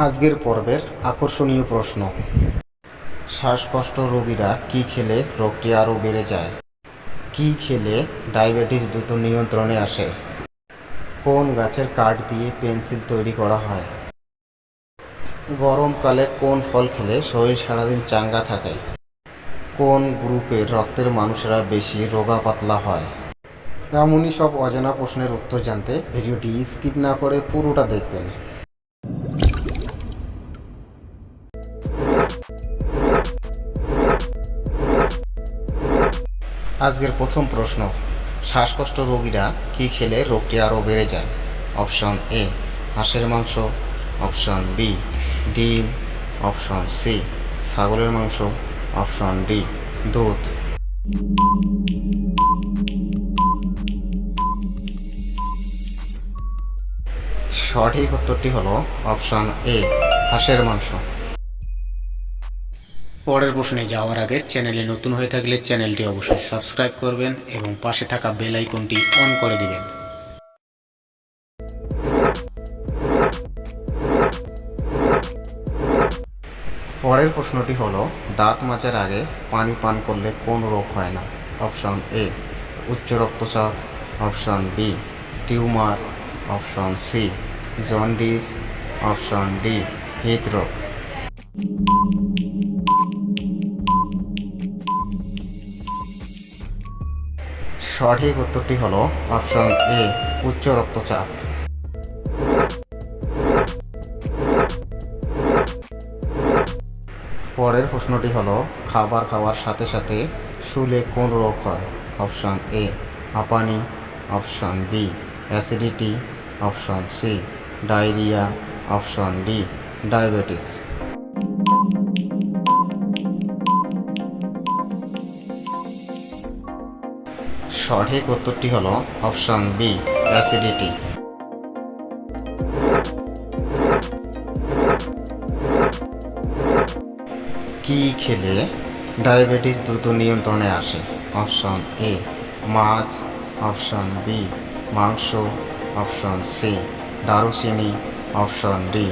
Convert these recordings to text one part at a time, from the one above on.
আজকের পর্বের আকর্ষণীয় প্রশ্ন, শ্বাসকষ্ট রোগীরা কি খেলে রোগটি আরও বেড়ে যায়? কি খেলে ডায়াবেটিস দ্রুত নিয়ন্ত্রণে আসে? কোন গাছের কাঠ দিয়ে পেন্সিল তৈরি করা হয়? গরমকালে কোন ফল খেলে শরীর সারাদিন চাঙ্গা থাকে? কোন গ্রুপের রক্তের মানুষেরা বেশি রোগা পাতলা হয়? এমনই সব অজানা প্রশ্নের উত্তর জানতে ভিডিওটি স্কিপ না করে পুরোটা দেখবেন। আজকের প্রথম প্রশ্ন, শ্বাসকষ্ট রোগীরা কি খেলে রোগটি আরও বেড়ে যায়? অপশন এ হাঁসের মাংস, অপশন বি ডিম, অপশন সি ছাগলের মাংস, অপশন ডি দুধ। সঠিক উত্তরটি হলো অপশন এ হাঁসের মাংস। পরের প্রশ্নে যাওয়ার আগে চ্যানেলে নতুন হয়ে থাকলে চ্যানেলটি অবশ্যই সাবস্ক্রাইব করবেন এবং পাশে থাকা বেল আইকনটি অন করে দিবেন। পরের প্রশ্নটি হলো, দাঁত মাজার আগে পানি পান করলে কোন রোগ হয় না? অপশন এ উচ্চ রক্তচাপ, option B tumour, option C jaundice, option D হৃদরোগ। সঠিক উত্তরটি হলো অপশন এ উচ্চ রক্তচাপ। পরের প্রশ্নটি হলো, খাবার খাওয়ার সাথে সাথে শুলে কোন রোগ হয়? অপশন এ হাঁপানি, option B acidity, option C diarrhoea, option D diabetes. সঠিক উত্তরটি হলো অপশন বি অ্যাসিডিটি। কি খেলে ডায়াবেটিস দ্রুত নিয়ন্ত্রণে আসে? অপশন এ মাছ, অপশন বি মাংস, অপশন সি দারুচিনি, অপশন ডি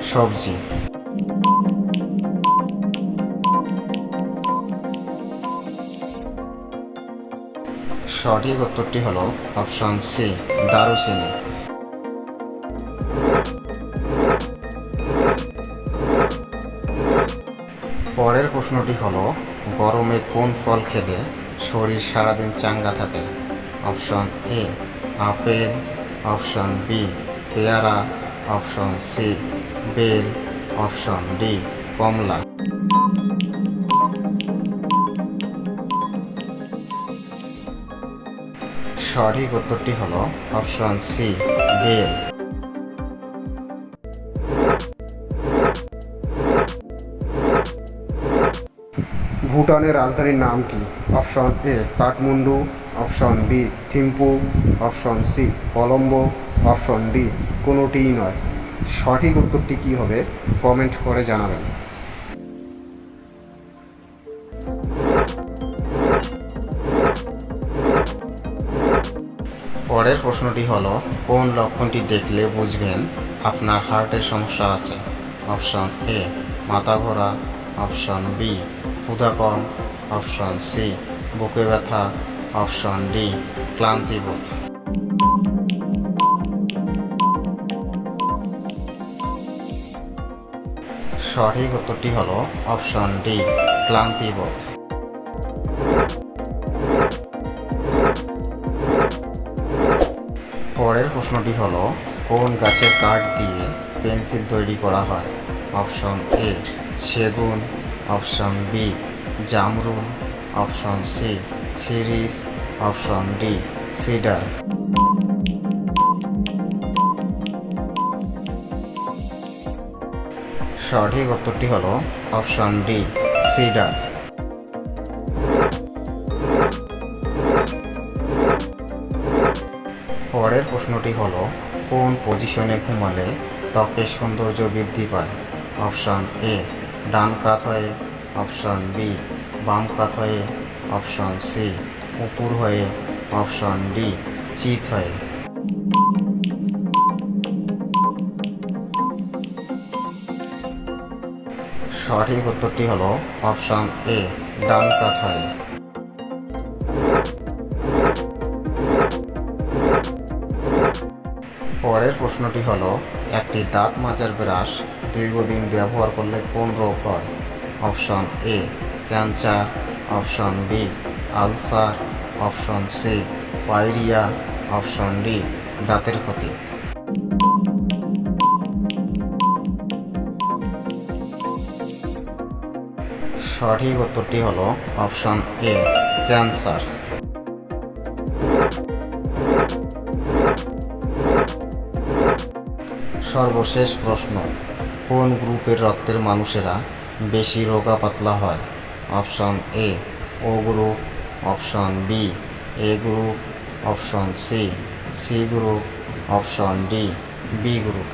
সবজি। সঠিক উত্তরটি হলো অপশন সি দারুচিনি। পরের প্রশ্নটি হলো, গরমে কোন ফল খেলে শরীর সারাদিন চাঙ্গা থাকে? অপশন এ আপেল, অপশন বি পেয়ারা, অপশন সি বেল, অপশন ডি কমলা। সঠিক উত্তরটি হলো অপশন সি বেল। ভুটানের রাজধানীর নাম কি? Option A Kathmandu, option B Thimphu, option C Colombo, option D কোনোটিই নয়। সঠিক উত্তরটি কী হবে কমেন্ট করে জানাবেন। পরের প্রশ্নটি হলো, কোন লক্ষণটি দেখলে বুঝবেন আপনার হার্টের সমস্যা আছে? অপশন এ মাথা ঘোরা, অপশন বি ক্ষুধা কম, অপশন সি বুকে ব্যথা, অপশন ডি ক্লান্তিবোধ। সঠিক উত্তরটি হলো অপশন ডি ক্লান্তিবোধ। পরের প্রশ্নটি হলো, কোন গাছের কাঠ দিয়ে পেন্সিল তৈরি করা হয়? অপশন এ সেগুন, অপশন বি জামরুল, অপশন সি শিরিষ, অপশন ডি সিডার। সঠিক উত্তরটি হলো অপশন ডি সিডার। পরের প্রশ্নটি হলো, কোন পজিশনে ঘুমালে ত্বকের সৌন্দর্য বৃদ্ধি পায়? অপশন এ ডান কাত হয়ে, অপশন বি বাম কাত হয়ে, অপশন সি উপর হয়ে, অপশন ডি চিত হয়ে। সঠিক উত্তরটি হলো অপশন এ, ডান কাত হয়ে। পরের প্রশ্নটি হলো, একটি দাঁত মাজার ব্রাশ দীর্ঘদিন ব্যবহার করলে কোন রোগ হয়? Option A, cancer, option B, ulcer, option C, pyorrhoea, option D, দাঁতের ক্ষতি। সঠিক উত্তরটি হলো অপশন এ, ক্যান্সার। সর্বশেষ প্রশ্ন, কোন গ্রুপের রক্তের মানুষেরা বেশি রোগা পাতলা হয়? Option A, O group, option B, A group, option C, C group, option D, B group.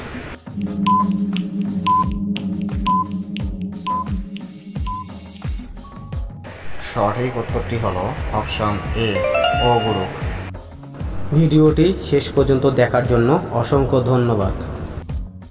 সঠিক উত্তরটি হলো অপশন এ, ও গ্রুপ। ভিডিওটি শেষ পর্যন্ত দেখার জন্য অসংখ্য ধন্যবাদ।